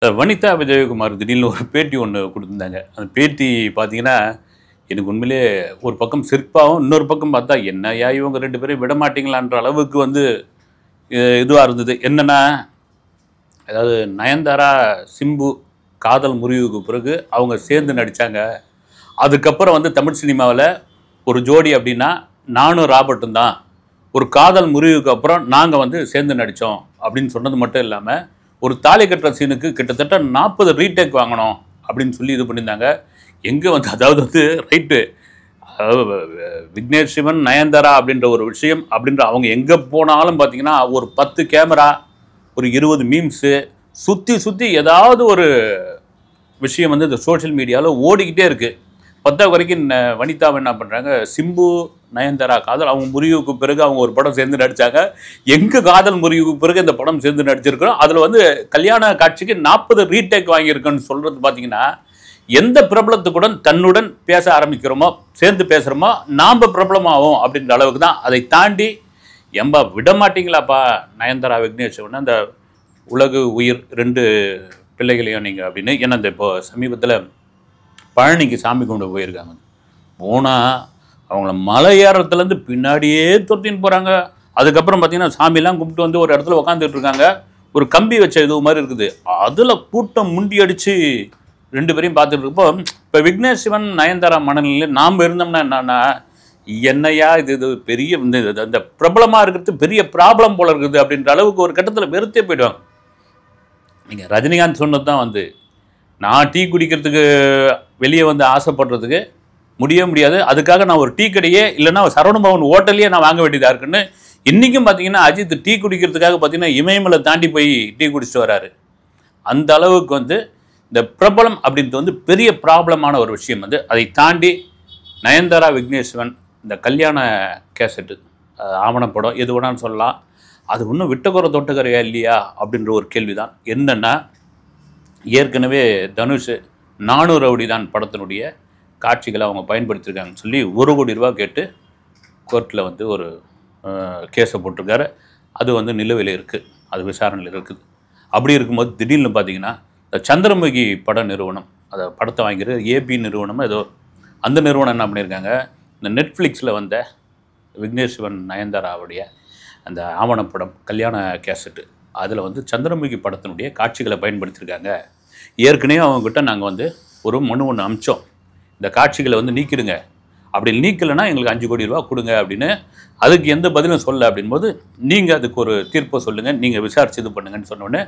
வனிதா விஜயகுமார் திடீர்னு ஒரு பேட்டி ஒன்று கொடுத்துருந்தாங்க. அந்த பேட்டி பார்த்தீங்கன்னா, எனக்கு உண்மையிலே ஒரு பக்கம் சிரிப்பாவும், இன்னொரு பக்கம் பார்த்தா, என்னய்யா இவங்க 2 பேரையும் விடமாட்டீங்களான்ற அளவுக்கு வந்து இதுவா இருந்தது. என்னன்னா, அதாவது நயன்தாரா, சிம்பு காதல் முறிவுக்கு பிறகு அவங்க சேர்ந்து நடிச்சாங்க. அதுக்கப்புறம் வந்து தமிழ் சினிமாவுல ஒரு ஜோடி அப்படின்னா, நானும் ராபர்ட்டும் தான். ஒரு காதல் முறிவுக்கு அப்புறம் நாங்க வந்து சேர்ந்து நடிச்சோம் அப்படின்னு சொன்னது மட்டும் இல்லாம, ஒரு தாலி கட்டுற சீனுக்கு கிட்டத்தட்ட 40 ரீடேக் வாங்கணும் அப்படின்னு சொல்லி இது பண்ணியிருந்தாங்க. எங்க வந்து அதாவது வந்து ரைட்டு. அதாவது விக்னேஷ் சிவன், நயன்தாரா அப்படின்ற ஒரு விஷயம் அப்படின்ற அவங்க எங்க போனாலும் பார்த்தீங்கன்னா, ஒரு 10 கேமரா, ஒரு 20 மீம்ஸு சுத்தி சுத்தி ஏதாவது ஒரு விஷயம் வந்து இந்த சோஷியல் மீடியால ஓடிக்கிட்டே இருக்கு. பத்தாவ வரைக்கும் வனிதாவை என்ன பண்றாங்க, சிம்பு, நயன்தாரா காதல் அவங்க முறிவுக்கு பிறகு அவங்க ஒரு படம் சேர்ந்து நடிச்சாங்க. எங்க காதல் முறிவுக்கு பிறகு இந்த படம் சேர்ந்து நடிச்சிருக்கிறோம். அதுல வந்து கல்யாண காட்சிக்கு 40 ரீடேக் வாங்கியிருக்கோன்னு சொல்றது பார்த்தீங்கன்னா, எந்த பிரபலத்துக்குடன் தன்னுடன் பேச ஆரம்பிக்கிறோமோ, சேர்ந்து பேசுறோமோ, நாம பிரபலமாவோம் அப்படின்ற அளவுக்கு தான். அதை தாண்டி எம்பா விட மாட்டீங்களாப்பா நயன்தாரா, விக்னேஷ் சிவன் அந்த உலகு உயிர் 2 பிள்ளைகளையும் நீங்க அப்படின்னு. ஏன்னா இந்த இப்போ சமீபத்தில் பழனிக்கு சாமி கும்பிட போயிருக்காங்க. போனால் அவங்கள மலை ஏறத்துலேருந்து பின்னாடியே துரத்தின்னு போகிறாங்க. அதுக்கப்புறம் பார்த்தீங்கன்னா சாமிலாம் கும்பிட்டு வந்து ஒரு இடத்துல உட்காந்துட்டு இருக்காங்க. ஒரு கம்பி வச்ச இது மாதிரி இருக்குது. அதில் கூட்டம் முண்டி அடித்து 2 பேரையும் பார்த்துட்டு இருப்போ, இப்போ விக்னேஷ் சிவன், நயன்தாரா மனநிலையில் நாம் இருந்தோம்னா என்னன்னா, என்னையா இது பெரிய இந்த பிரபலமாக இருக்கிறது பெரிய ப்ராப்ளம் போல இருக்குது அப்படின்ற அளவுக்கு ஒரு கட்டத்தில் வெறுத்தே போயிடுவாங்க. நீங்கள் ரஜினிகாந்த் சொன்னது தான் வந்து, நான் டீ குடிக்கிறதுக்கு வெளியே வந்து ஆசைப்படுறதுக்கு முடியாது. அதுக்காக நான் ஒரு டீ கடையே இல்லைன்னா சரவணபவன் ஹோட்டல்லையே நான் வாங்க வேண்டியதாக இருக்குன்னு. இன்றைக்கும் பார்த்தீங்கன்னா அஜித் டீ குடிக்கிறதுக்காக பார்த்தீங்கன்னா இமயமலை தாண்டி போய் டீ குடிச்சிட்டு வராரு. அந்த அளவுக்கு வந்து இந்த பிரபலம் அப்படின்றது வந்து பெரிய ப்ராப்ளமான ஒரு விஷயம் வந்து. அதை தாண்டி நயன்தாரா, விக்னேஷ் சிவன் இந்த கல்யாண கேசட்டு ஆவணப்படம் எது வேணாலும் சொல்லலாம். அது இன்னும் விட்டக்குறை தொட்டக்கரையா இல்லையா அப்படின்ற ஒரு கேள்வி தான். என்னென்னா, ஏற்கனவே தனுஷ் 400 ரவுடி தான் படத்தினுடைய காட்சிகளை அவங்க பயன்படுத்தியிருக்காங்கன்னு சொல்லி 1 கோடி ரூபா கேட்டு கோர்ட்டில் வந்து ஒரு கேஸை போட்டிருக்காரு. அது வந்து நிலுவையில் இருக்குது, அது விசாரணையில் இருக்குது. அப்படி இருக்கும்போது திடீர்னு பார்த்தீங்கன்னா, இந்த சந்திரமுகி பட நிறுவனம், அதை படத்தை வாங்கிற ஏபி நிறுவனம் ஏதோ, அந்த நிறுவனம் என்ன பண்ணியிருக்காங்க, இந்த நெட்ஃப்ளிக்ஸில் வந்த விக்னேஷ் சிவன், நயன்தாராவுடைய அந்த ஆவணப்படம் கல்யாண கேசட்டு, அதில் வந்து சந்திரமுகி படத்தினுடைய காட்சிகளை பயன்படுத்தியிருக்காங்க. ஏற்கனவே அவங்கக்கிட்ட நாங்கள் வந்து ஒரு மனு ஒன்று அமிச்சோம், இந்த காட்சிகளை வந்து நீக்கிடுங்க, அப்படி நீக்கலைன்னா எங்களுக்கு 5 கோடி ரூபா கொடுங்க அப்படின்னு. அதுக்கு எந்த பதிலும் சொல்ல அப்படின்போது, நீங்கள் அதுக்கு ஒரு தீர்ப்பை சொல்லுங்கள், நீங்கள் விசாரிச்சு இது பண்ணுங்கன்னு சொன்னோடனே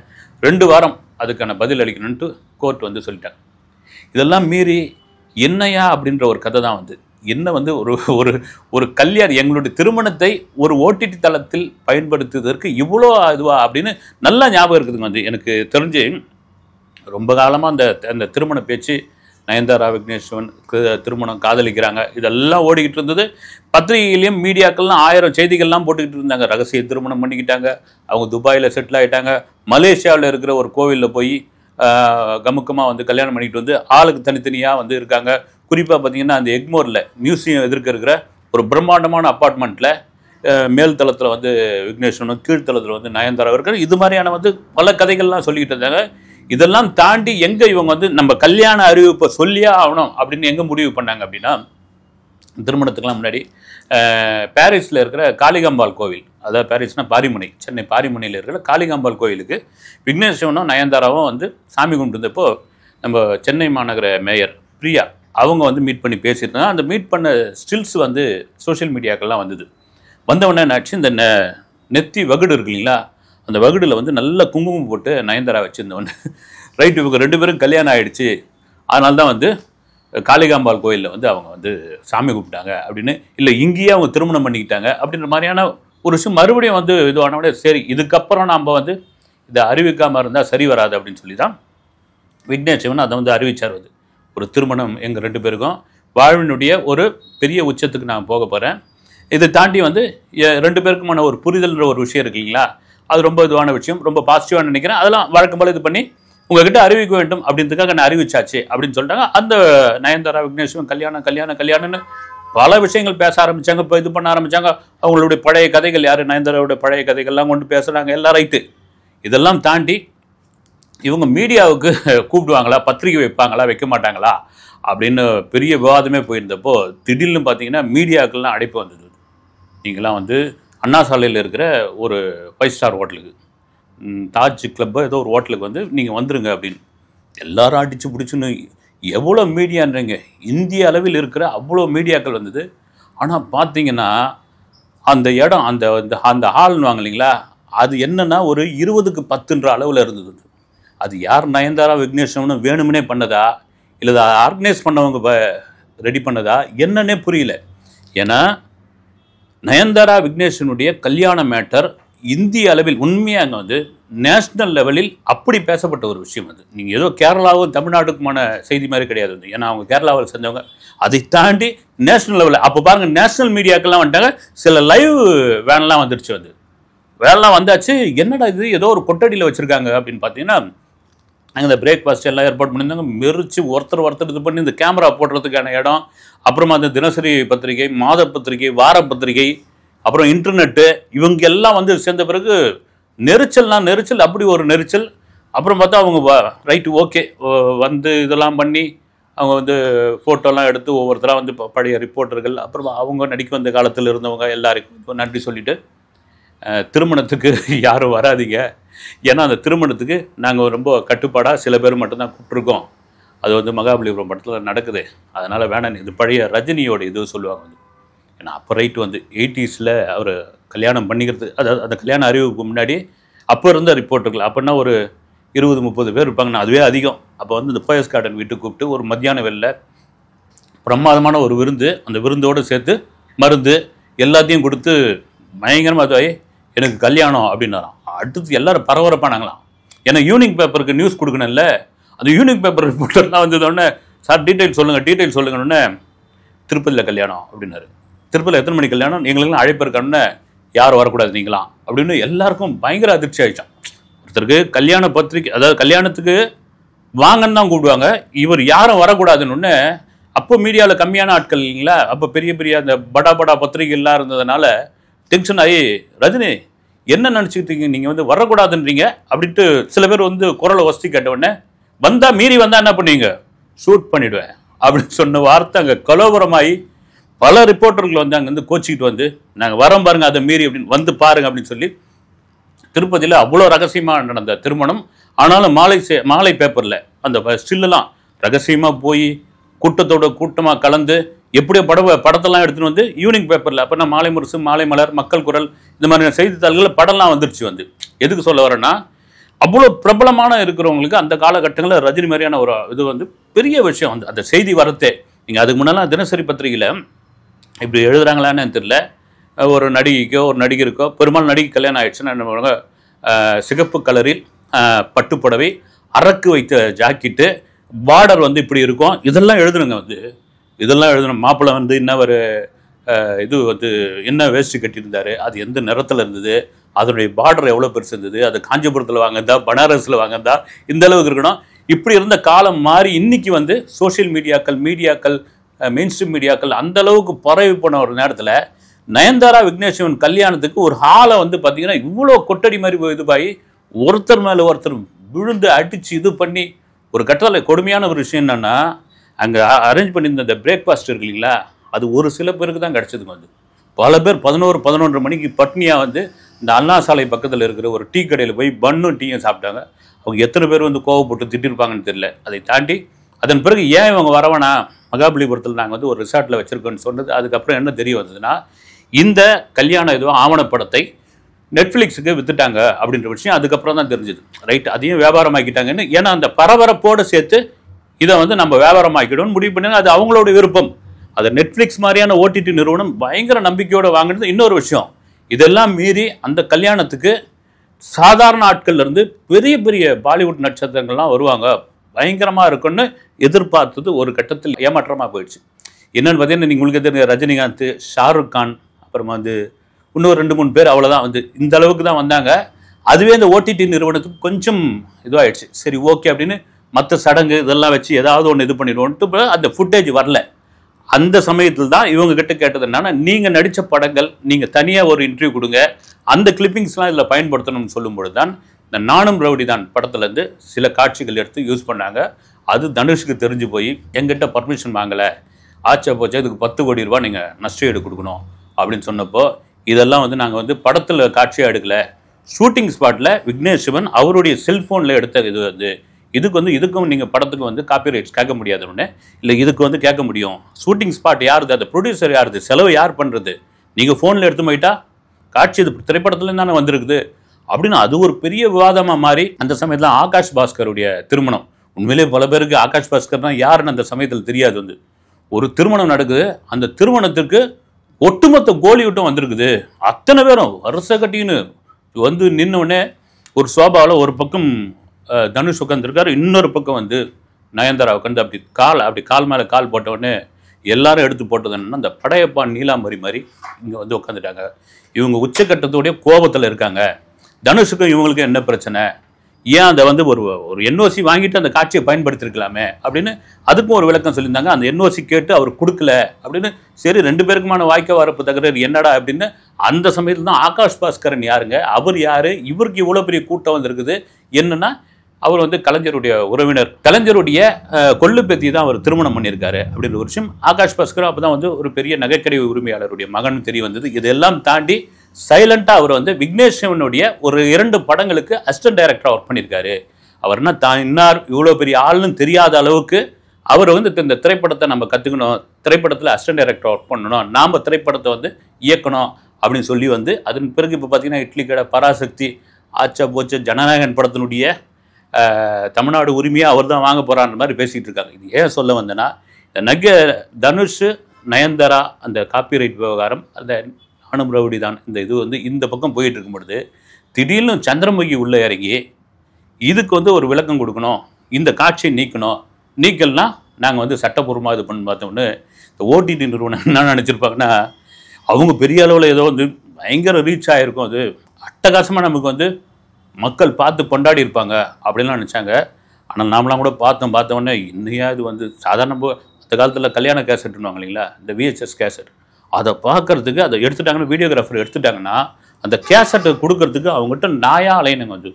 2 வாரம் அதுக்கான பதில் அளிக்கணுன்ட்டு கோர்ட் வந்து சொல்லிட்டாங்க. இதெல்லாம் மீறி என்னையா அப்படின்ற ஒரு கதை தான் வந்து என்ன வந்து ஒரு ஒரு ஒரு கல்யாணம் எங்களுடைய திருமணத்தை ஒரு ஓடிடி தளத்தில் பயன்படுத்துவதற்கு இவ்வளோ இதுவா அப்படின்னு நல்லா ஞாபகம் இருக்குதுங்க. வந்து எனக்கு தெரிஞ்சு ரொம்ப காலமாக அந்த திருமண பேச்சு, நயன்தாரா, விக்னேஷ் சிவன் திருமணம், காதலிக்கிறாங்க, இதெல்லாம் ஓடிக்கிட்டு இருந்தது. பத்திரிகையிலையும் மீடியாக்கள்லாம் 1000 செய்திகள்லாம் போட்டுக்கிட்டு இருந்தாங்க. ரகசிய திருமணம் பண்ணிக்கிட்டாங்க, அவங்க துபாயில் செட்டில் ஆகிட்டாங்க, மலேசியாவில் இருக்கிற ஒரு கோவிலில் போய் கமுக்கமாக வந்து கல்யாணம் பண்ணிக்கிட்டு வந்து ஆளுக்கு தனித்தனியாக வந்து இருக்காங்க. குறிப்பாக பார்த்தீங்கன்னா அந்த எக்மோரில் மியூசியம் எதிர்க்க இருக்கிற ஒரு பிரம்மாண்டமான அப்பார்ட்மெண்ட்டில் மேல் தளத்தில் வந்து விக்னேஸ்வரனும், கீழ்த்தளத்தில் வந்து நயன்தாரா இருக்காரு. இது மாதிரியான வந்து பல கதைகள்லாம் சொல்லிக்கிட்டு இருந்தாங்க. இதெல்லாம் தாண்டி எங்கே இவங்க வந்து நம்ம கல்யாண அறிவிப்பை சொல்லியே ஆகணும் அப்படின்னு எங்கே முடிவு பண்ணாங்க அப்படின்னா, திருமணத்துக்கெல்லாம் முன்னாடி பாரிஸில் இருக்கிற காளிகாம்பாள் கோவில், அதாவது பாரிஸ்னால் பாரிமுனை, சென்னை பாரிமுனையில் இருக்கிற காளிகாம்பாள் கோவிலுக்கு விக்னேஷ் சிவனும் நயன்தாராவும் வந்து சாமி கும்பிட்டுருந்தப்போ, நம்ம சென்னை மாநகர மேயர் பிரியா அவங்க வந்து மீட் பண்ணி பேசியிருந்தாங்க. அந்த மீட் பண்ண ஸ்டில்ஸ் வந்து சோஷியல் மீடியாக்கெல்லாம் வந்தது. வந்தவொடனே என்னாச்சு, இந்த நெத்தி வகுடு இருக்கு இல்லைங்களா, அந்த வகுடில் வந்து நல்ல குங்குமம் போட்டு நயன்தாரா வச்சுருந்தவொடனே ரைட் இவங்க 2 பேரும் கல்யாணம் ஆகிடுச்சு, அதனால தான் வந்து காளிகாம்பாள் கோயிலில் வந்து அவங்க வந்து சாமி கும்பிட்டாங்க அப்படின்னு, இல்லை இங்கேயே அவங்க திருமணம் பண்ணிக்கிட்டாங்க அப்படின்ற மாதிரியான ஒரு விஷயம் மறுபடியும் வந்து இதுவானோட, சரி இதுக்கப்புறம் நாம் வந்து இதை அறிவிக்காமல் இருந்தால் சரி வராது அப்படின்னு சொல்லி தான் விக்னேஷ் சிவன் அதை வந்து அறிவிச்சார். வந்து ஒரு திருமணம் எங்கள் 2 பேருக்கும் வாழ்வினுடைய ஒரு பெரிய உச்சத்துக்கு நான் போக போகிறேன், இதை தாண்டி வந்து 2 பேருக்குமான ஒரு புரிதல்ன்ற ஒரு விஷயம் இருக்கு இல்லைங்களா, அது ரொம்ப இதுவான விஷயம், ரொம்ப பாசிட்டிவாக நினைக்கிறேன். அதெல்லாம் வழக்கம் போல் இது பண்ணி உங்ககிட்ட அறிவிக்க வேண்டும் அப்படின்றதுக்காக நான் அறிவிச்சாச்சு அப்படின்னு சொல்லிட்டாங்க. அந்த நயன்தாரா, விக்னேஷ் கல்யாணம்னு பல விஷயங்கள் பேச ஆரம்பித்தாங்க. இப்போ இது பண்ண ஆரம்பித்தாங்க. அவங்களுடைய பழைய கதைகள், யார் நயன்தாராவுடைய பழைய கதைகள்லாம் கொண்டு பேசுகிறாங்க, எல்லாம் ரைட்டு. இதெல்லாம் தாண்டி இவங்க மீடியாவுக்கு கூப்பிடுவாங்களா, பத்திரிகை வைப்பாங்களா, வைக்க மாட்டாங்களா அப்படின்னு பெரிய விவாதமே போயிருந்தப்போ திடீர்னு பார்த்தீங்கன்னா மீடியாக்கள்லாம் அழைப்பு வந்தது. நீங்களாம் வந்து அண்ணா சாலையில் இருக்கிற ஒரு 5 ஸ்டார் ஹோட்டலுக்கு, தாஜ் கிளப்பு ஏதோ ஒரு ஹோட்டலுக்கு வந்து நீங்கள் வந்துருங்க அப்படின்னு. எல்லாரும் அடித்து பிடிச்சுன்னு எவ்வளோ மீடியான்றீங்க, இந்திய அளவில் இருக்கிற அவ்வளோ மீடியாக்கள் வந்தது. ஆனால் பார்த்தீங்கன்னா அந்த இடம் அந்த அந்த ஹால்னுவாங்க இல்லைங்களா, அது என்னன்னா ஒரு 20க்கு 10ன்ற அளவில் இருந்தது. அது யார் நயன்தாரா விக்னேஸ்வரன் வேணும்னே பண்ணதா, இல்லை அதை ஆர்கனைஸ் பண்ணவங்க ரெடி பண்ணதா என்னன்னே புரியல. ஏன்னா நயன்தாரா விக்னேஸ்வரனுடைய கல்யாண மேட்டர் இந்திய அளவில் உண்மையாக அங்கே வந்து நேஷ்னல் லெவலில் அப்படி பேசப்பட்ட ஒரு விஷயம். அது நீங்கள் ஏதோ கேரளாவும் தமிழ்நாட்டுக்குமான செய்தி மாதிரி கிடையாது வந்து. ஏன்னா அவங்க கேரளாவில் செஞ்சவங்க, அதை தாண்டி நேஷ்னல் லெவலில். அப்போ பாருங்கள், நேஷ்னல் மீடியாக்கெல்லாம் வந்துட்டாங்க, சில லைவ் வேன்லாம் வந்துடுச்சு. வந்து வேன்லாம் வந்தாச்சு. என்னடா இது, ஏதோ ஒரு கொட்டடியில் வச்சுருக்காங்க அப்படின்னு பார்த்தீங்கன்னா, அங்கே இந்த பிரேக்ஃபாஸ்ட் எல்லாம் ஏற்பாடு பண்ணியிருந்தாங்க. மெரிச்சு ஒருத்தர் இது பண்ணி இந்த கேமரா போடுறதுக்கான இடம், அப்புறமா அந்த தினசரி பத்திரிகை, மாத பத்திரிகை, வார பத்திரிகை, அப்புறம் இன்டர்நெட்டு, இவங்க எல்லாம் வந்து சேர்ந்த பிறகு நெரிச்சல், அப்படி ஒரு நெரிச்சல். அப்புறம் பார்த்தா அவங்க ரைட்டு ஓகே வந்து இதெல்லாம் பண்ணி அவங்க வந்து ஃபோட்டோலாம் எடுத்து ஒவ்வொருத்தராக வந்து பழைய ரிப்போர்ட்டர்கள், அப்புறமா அவங்க நடிக்க வந்த காலத்தில் இருந்தவங்க எல்லாருக்கும் நன்றி சொல்லிவிட்டு, திருமணத்துக்கு யாரும் வராதிங்க, ஏன்னா அந்த திருமணத்துக்கு நாங்கள் ரொம்ப கட்டுப்பாடாக சில பேர் மட்டும்தான் கூப்பிட்ருக்கோம், அது வந்து மகாபலிபுரம் படத்தில் நடக்குது, அதனால் வேணாம். இது பழைய ரஜினியோட இது சொல்லுவாங்க வந்து. ஏன்னா அப்போ ரைட்டு வந்து 80s அவர் கல்யாணம் பண்ணிக்கிறது, அதாவது அந்த கல்யாண அறிவுக்கு முன்னாடி அப்போ இருந்த ரிப்போர்ட்டர்கள் அப்படின்னா ஒரு 20-30 பேர் இருப்பாங்கன்னா அதுவே அதிகம். அப்போ வந்து இந்த போயஸ் கார்டன் வீட்டுக்கு கூப்பிட்டு ஒரு மத்தியான வேளையில் பிரமாதமான ஒரு விருந்து, அந்த விருந்தோடு சேர்த்து மருந்து எல்லாத்தையும் கொடுத்து பயங்கரமாக அதுவாகி எனக்கு கல்யாணம் அப்படின்னாராம். அடுத்து எல்லாரும் பரபரப்பானாங்களாம். ஏன்னா யூனிக் பேப்பருக்கு நியூஸ் கொடுக்கணும்ல, அந்த யூனிக் பேப்பர் ரிப்போர்ட்டர்லாம் வந்ததோடனே சார் டீட்டெயில் சொல்லுங்கன்னொன்னே திருப்பதியில் கல்யாணம் அப்படின்னாரு. திருப்பதியில் எத்தனை மணிக்கு கல்யாணம், எங்களுக்குலாம் அழைப்பு இருக்கான்னு, யாரும் வரக்கூடாது நீங்களாம் அப்படின்னு எல்லாருக்கும் பயங்கர அதிர்ச்சி ஆகிடுச்சான். ஒருத்தருக்கு கல்யாண பத்திரிக்கை, அதாவது கல்யாணத்துக்கு வாங்கன்னு தான் கூப்பிடுவாங்க, இவர் யாரும் வரக்கூடாதுன்னு. அப்போ மீடியாவில் கம்மியான ஆட்கள் இல்லைங்களா, அப்போ பெரிய அந்த படா பத்திரிகைலாம் இருந்ததுனால டென்ஷன் ஆகி, ரஜினி என்ன நினச்சிக்கிட்டு இருக்கீங்க, நீங்கள் வந்து வரக்கூடாதுன்றீங்க அப்படின்ட்டு சில பேர் வந்து குரலை வசதி கேட்டவுடனே, மீறி வந்தால் என்ன பண்ணுவீங்க, ஷூட் பண்ணிவிடுவேன் அப்படின்னு சொன்ன வார்த்தை அங்கே கலோபரமாகி பல ரிப்போர்ட்டர்கள் வந்து அங்கேருந்து கோச்சிக்கிட்டு வந்து, நாங்கள் வரோம் பாருங்க அதை மீறி அப்படின்னு வந்து பாருங்க அப்படின்னு சொல்லி, திருப்பதியில் அவ்வளோ ரகசியமாக நடந்த திருமணம். ஆனாலும் மாலை பேப்பரில் அந்த ஸ்டில்லாம் ரகசியமாக போய் கூட்டமாக கலந்து எப்படியோ படத்தெல்லாம் எடுத்துகிட்டு வந்து ஈவினிங் பேப்பரில், அப்போனா மாலை முரசு, மாலை மலர், மக்கள் குரல், இந்த மாதிரி செய்தித்தாள்களில் படம்லாம் வந்துருச்சு. வந்து எதுக்கு சொல்ல வரேன்னா, அவ்வளோ பிரபலமான இருக்கிறவங்களுக்கு அந்த காலகட்டங்களில் ரஜினி மாதிரியான ஒரு இது வந்து பெரிய விஷயம். வந்து அந்த செய்தி வரத்தே, நீங்கள் அதுக்கு முன்னெல்லாம் தினசரி பத்திரிகையில் இப்படி எழுதுறாங்களான்னு தெரியல, ஒரு நடிகைக்கோ ஒரு நடிகருக்கோ, பெரும்பாலும் நடிகை கல்யாணம் ஆகிடுச்சுன்னா என்ன பண்ணுவாங்க, சிகப்பு கலரில் பட்டுப்புடவை, அரக்கு வைத்த ஜாக்கெட்டு, பார்டர் வந்து இப்படி இருக்கும், இதெல்லாம் எழுதுனுங்க. வந்து இதெல்லாம் எழுதணும். மாப்பிள்ளை வந்து என்ன ஒரு இது வந்து என்ன வேஷ்டி கட்டியிருந்தார், அது எந்த நிறத்தில் இருந்தது, அதனுடைய பார்டர் எவ்வளோ பெருசு இருந்தது, அது காஞ்சிபுரத்தில் வாங்கந்தா பனாரஸில் வாங்கந்தா, இந்த அளவுக்கு இருக்கணும். இப்படி இருந்த காலம் மாறி இன்னைக்கு வந்து சோஷியல் மீடியாக்கள் மெயின் ஸ்ட்ரீம் மீடியாக்கள் அந்த அளவுக்கு பரவி போன ஒரு நேரத்தில் நயன்தாரா விக்னேஸ்வரன் கல்யாணத்துக்கு ஒரு ஹாலை வந்து பார்த்தீங்கன்னா இவ்வளோ கொட்டடி மாதிரி இதுவாகி ஒருத்தர் மேலே ஒருத்தர் விழுந்து அடித்து இது பண்ணி ஒரு கட்டத்தில் கொடுமையான ஒரு விஷயம் என்னென்னா, அங்கே அரேஞ்ச் பண்ணியிருந்த அந்த பிரேக்ஃபாஸ்ட் இருக்கு இல்லைங்களா, அது ஒரு சில பேருக்கு தான் கிடச்சதுங்க. வந்து பல பேர் 11-11:30 மணிக்கு பட்னியாக வந்து இந்த அண்ணா சாலை பக்கத்தில் இருக்கிற ஒரு டீ கடையில் போய் பன்னும் டீயும் சாப்பிட்டாங்க. அவங்க எத்தனை பேர் வந்து கோவப்பட்டு திட்டிருப்பாங்கன்னு தெரியல. அதை தாண்டி அதன் பிறகு ஏன் இவங்க வரவேணா, மகாபலிபுரத்தில் நாங்கள் வந்து ஒரு ரிசார்ட்டில் வச்சுருக்கோன்னு சொன்னது. அதுக்கப்புறம் என்ன தெரிய வந்ததுன்னா, இந்த கல்யாணம் எதுவும் ஆவணப்படத்தை நெட்ஃப்ளிக்ஸுக்கு வித்துட்டாங்க அப்படின்ற விஷயம் அதுக்கப்புறம் தான் தெரிஞ்சுது. ரைட், அதையும் வியாபாரமாக்கிட்டாங்கன்னு. ஏன்னா அந்த பரபரப்போடு சேர்த்து இதை வந்து நம்ம வியாபாரமாக்கிடணும்னு முடிவு பண்ணி, அது அவங்களோட விருப்பம். அது நெட்ஃப்ளிக்ஸ் மாதிரியான ஓடிடி நிறுவனம் பயங்கர நம்பிக்கையோடு வாங்கினது இன்னொரு விஷயம். இதெல்லாம் மீறி அந்த கல்யாணத்துக்கு சாதாரண ஆட்கள்லேருந்து பெரிய பாலிவுட் நட்சத்திரங்கள்லாம் வருவாங்க, பயங்கரமாக இருக்குன்னு எதிர்பார்த்தது ஒரு கட்டத்தில் ஏமாற்றமாக போயிடுச்சு. என்னென்னு பார்த்தீங்கன்னா, நீங்கள் உங்களுக்கு தெரிஞ்ச ரஜினிகாந்த், ஷாருக் கான், அப்புறமா வந்து இன்னும் 2-3 பேர் அவ்வளோதான் வந்து இந்த அளவுக்கு தான் வந்தாங்க. அதுவே இந்த ஓடிடி நிறுவனத்துக்கு கொஞ்சம் இதுவாகிடுச்சு. சரி ஓகே அப்படின்னு மற்ற சடங்கு இதெல்லாம் வச்சு ஏதாவது ஒன்று இது பண்ணிடுவோன்ட்டு அந்த ஃபுட்டேஜ் வரல. அந்த சமயத்தில் தான் இவங்க கிட்ட கேட்டது என்னன்னா, நீங்கள் நடித்த படங்கள், நீங்கள் தனியாக ஒரு இன்டர்வியூ கொடுங்க, அந்த கிளிப்பிங்ஸ்லாம் இதில் பயன்படுத்தணும்னு சொல்லும்பொழுது தான் இந்த நானும் ரவுடி தான் படத்துலேருந்து சில காட்சிகள் எடுத்து யூஸ் பண்ணாங்க. அது தனுஷுக்கு தெரிஞ்சு போய் எங்கிட்ட பர்மிஷன் வாங்கலை, ஆச்சா போச்சா இதுக்கு 10 கோடி ரூபா நீங்கள் நஷ்டஈடு கொடுக்கணும் அப்படின்னு சொன்னப்போ, இதெல்லாம் வந்து நாங்கள் வந்து படத்தில் காட்சியாக எடுக்கலை, ஷூட்டிங் ஸ்பாட்டில் விக்னேஷ் சிவன் அவருடைய செல்ஃபோனில் எடுத்த இது வந்து இதுக்கு வந்து இதுக்கும் நீங்கள் படத்துக்கு வந்து காப்பி ரைட்ஸ் கேட்க முடியாதுன்னு, இல்லை இதுக்கு வந்து கேட்க முடியும், ஷூட்டிங் ஸ்பாட் யாருது, அந்த ப்ரொடியூசர் யாருது, செலவு யார் பண்ணுறது, நீங்கள் ஃபோனில் எடுத்து போயிட்டா காட்சி இது திரைப்படத்துலேருந்து தானே வந்திருக்குது அப்படின்னு அது ஒரு பெரிய விவாதமாக மாறி அந்த சமயத்தில் ஆகாஷ் பாஸ்கருடைய திருமணம். உண்மையிலே பல பேருக்கு ஆகாஷ் பாஸ்கர்னா யாருன்னு அந்த சமயத்தில் தெரியாது. வந்து ஒரு திருமணம் நடக்குது, அந்த திருமணத்திற்கு ஒட்டுமொத்த கோலிவுட்டும் வந்திருக்குது. அத்தனை பேரும் வருஷ கட்டின்னு வந்து நின்னோடனே ஒரு சோபாவில் ஒரு பக்கம் தனுஷ் உட்காந்துருக்காரு, இன்னொரு பக்கம் வந்து நயன்தாரா உட்காந்து அப்படி கால் மேலே கால் போட்ட உடனே எல்லாரும் எடுத்து போட்டது என்னன்னா அந்த படையப்பா நீலாம்பரி மாதிரி இங்கே வந்து உட்காந்துட்டாங்க. இவங்க உச்சக்கட்டத்தோடைய கோபத்தில் இருக்காங்க. தனுஷுக்கும் இவங்களுக்கும் என்ன பிரச்சனை, ஏன் அதை வந்து ஒரு என்ஓசி வாங்கிட்டு அந்த காட்சியை பயன்படுத்திருக்கலாமே அப்படின்னு அதுக்கும் ஒரு விளக்கம் சொல்லியிருந்தாங்க. அந்த என்ஓசி கேட்டு அவர் கொடுக்கல அப்படின்னு. சரி, 2 பேருக்குமான வாய்க்க வரப்பு தகராறு என்னடா அப்படின்னு அந்த சமயத்தில் தான் ஆகாஷ் பாஸ்கரன் யாருங்க, அவர் யாரு, இவருக்கு இவ்வளோ பெரிய கூட்டம் வந்திருக்குது என்னன்னா, அவர் வந்து கலைஞருடைய உறவினர், கலைஞருடைய கொள்ளு பேத்தி தான் அவர் திருமணம் பண்ணியிருக்காரு அப்படின்ற ஒரு விஷயம். ஆகாஷ் பாஸ்கர் அப்போ தான் வந்து ஒரு பெரிய நகைக்கடை உரிமையாளருடைய மகன் தெரிய வந்தது. இதெல்லாம் தாண்டி சைலண்டாக அவர் வந்து விக்னேஷ் சிவனுடைய ஒரு 2 படங்களுக்கு அசிஸ்டன்ட் டைரக்டராக ஒர்க் பண்ணியிருக்காரு. அவர்னா தான் இன்னார் இவ்வளோ பெரிய ஆளுன்னு தெரியாத அளவுக்கு அவர் வந்து இந்த திரைப்படத்தை நம்ம கற்றுக்கணும், திரைப்படத்தில் அசிஸ்டன்ட் டைரக்டராக ஒர்க் பண்ணணும், நாம் திரைப்படத்தை வந்து இயக்கணும் அப்படின்னு சொல்லி வந்து அதன் பிறகு இப்போ பார்த்தீங்கன்னா இட்லி கடை, பராசக்தி, ஆச்சா போச்சா, ஜனநாயகன் படத்தினுடைய தமிழ்நாடு உரிமையாக அவர் தான் வாங்க போகிறான்ற மாதிரி பேசிகிட்டு இருக்காங்க. இது ஏன் சொல்ல வந்தேன்னா, இந்த தனுஷ் நயன்தாரா அந்த காப்பிரைட் விவகாரம், அந்த நானும் ரவுடி தான் இந்த இது வந்து இந்த பக்கம் போயிட்டு இருக்கும் பொழுது திடீர்னு சந்திரமுகி உள்ளே இறங்கி இதுக்கு வந்து ஒரு விளக்கம் கொடுக்கணும், இந்த காட்சியை நீக்கல்னா நாங்கள் வந்து சட்டப்பூர்வமாக இது பண்ணி பார்த்தோம்னு இந்த ஓடிடி நிறுவனம் என்ன நினச்சிருப்பாங்கன்னா, அவங்க பெரிய அளவில் ஏதோ வந்து பயங்கர ரீச் ஆகிருக்கும், அது அட்டகாசமாக நமக்கு வந்து மக்கள் பார்த்து கொண்டாடி இருப்பாங்க அப்படின்லாம் நினச்சாங்க. ஆனால் நாமளாம் கூட பார்த்தோன்னே இன்னையா இது வந்து சாதாரண அந்த காலத்தில் கல்யாண கேசட்டுன்னுவாங்க இல்லைங்களா, இந்த விஹெச்எஸ் கேசட், அதை பார்க்குறதுக்கு அதை எடுத்துட்டாங்கன்னா, வீடியோகிராஃபர் எடுத்துட்டாங்கன்னா அந்த கேசட்டை கொடுக்கறதுக்கு அவங்ககிட்ட நாயா அலையணுங்க. வந்து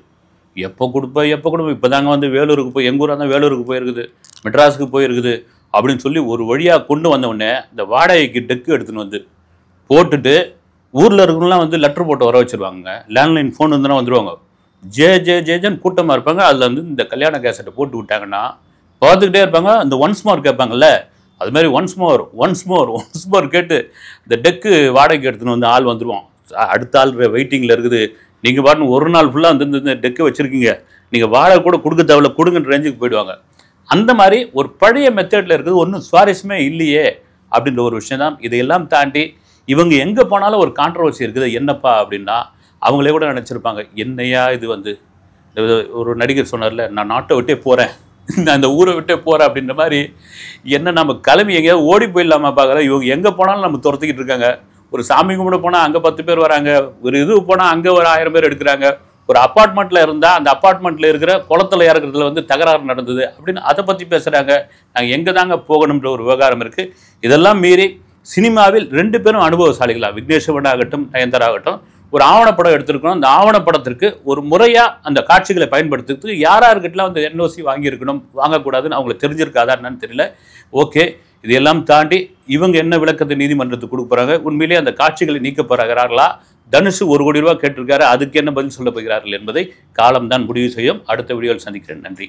எப்போ கொடுப்பேன் இப்போ தாங்க வந்து வேலூருக்கு போய், எங்கள் ஊராக தான் வேலூருக்கு போயிருக்குது, மெட்ராஸுக்கு போயிருக்குது அப்படின்னு சொல்லி ஒரு வழியாக கொண்டு வந்தவுடனே இந்த வாடகைக்கு டெக்கு எடுத்துன்னு வந்து போட்டுட்டு ஊரில் இருக்கிறவங்களாம் வந்து லெட்டர் போட்டு வர வச்சுருவாங்க. லேண்ட்லைன் ஃபோன் இருந்தனா வந்துடுவாங்க, ஜேன்னு கூட்டமாக இருப்பாங்க. அதில் வந்து இந்த கல்யாண கேசட்டை போட்டு விட்டாங்கன்னா பார்த்துக்கிட்டே இருப்பாங்க. அந்த ஒன்ஸ் மோர் கேட்பாங்கல்ல, அது மாதிரி ஒன்ஸ் மோர் கேட்டு இந்த டெக்கு வாடகைக்கு எடுத்துன்னு வந்து ஆள் வந்துடுவோம். அடுத்த ஆள் வெயிட்டிங்கில் இருக்குது, நீங்கள் பாட்டு ஒரு நாள் ஃபுல்லாக வந்து இந்த டெக்கு வச்சுருக்கீங்க, நீங்கள் வாடகை கூட கொடுக்க தேவையில்ல, கொடுங்கன்ற ரேஞ்சுக்கு போயிடுவாங்க. அந்த மாதிரி ஒரு பழைய மெத்தடில் இருக்குது, ஒன்றும் சுவாரஸ்யமே இல்லையே அப்படின்ற ஒரு விஷயம் தான். இதையெல்லாம் தாண்டி இவங்க எங்கே போனாலும் ஒரு கான்ட்ரவர்சி இருக்குது. என்னப்பா அப்படின்னா, அவங்களே கூட நினச்சிருப்பாங்க, என்னையா இது வந்து ஒரு நடிகர் சொன்னார்ல, நான் நாட்டை விட்டே போகிறேன், நான் இந்த ஊரை விட்டே போகிறேன் அப்படின்ற மாதிரி, என்ன நம்ம கிளம்பி எங்கேயாவது ஓடி போயிடலாமா பார்க்குறேன். இவங்க எங்கே போனாலும் நம்ம துரத்திக்கிட்டு இருக்காங்க. ஒரு சாமி கும்பிட போனால் அங்கே 10 பேர் வராங்க, ஒரு இது போனால் அங்கே ஒரு 1000 பேர் எடுக்கிறாங்க, ஒரு அப்பார்ட்மெண்ட்டில் இருந்தால் அந்த அப்பார்ட்மெண்ட்டில் இருக்கிற குளத்தில் இறக்குறதுல வந்து தகராறு நடந்தது அப்படின்னு அதை பற்றி பேசுகிறாங்க. நாங்கள் எங்கே தாங்க போகணுன்ற ஒரு விவகாரம் இருக்குது. இதெல்லாம் மீறி சினிமாவில் 2 பேரும் அனுபவசாலிகளா, விக்னேஷ் சிவன் ஆகட்டும், நயன்தாரா ஆகட்டும், ஒரு ஆவணப்படம் எடுத்திருக்கணும். அந்த ஆவணப்படத்திற்கு ஒரு முறையாக அந்த காட்சிகளை பயன்படுத்துறதுக்கு யாராருக்கிட்டலாம் வந்து என்ஓசி வாங்கியிருக்கணும், வாங்கக்கூடாதுன்னு அவங்களுக்கு தெரிஞ்சிருக்காதா என்னன்னு தெரியல. ஓகே, இதையெல்லாம் தாண்டி இவங்க என்ன விளக்கத்தை நீதிமன்றத்துக்கு கொடுக்க போகிறாங்க, உண்மையிலேயே அந்த காட்சிகளை நீக்க போகிறார்களா, தனுஷ் 1 கோடி ரூபாய் கேட்டிருக்காரு, அதுக்கு என்ன பதில் சொல்ல போகிறார்கள் என்பதை காலம்தான் முடிவு செய்யும். அடுத்த வீடியோவில் சந்திக்கிறேன். நன்றி.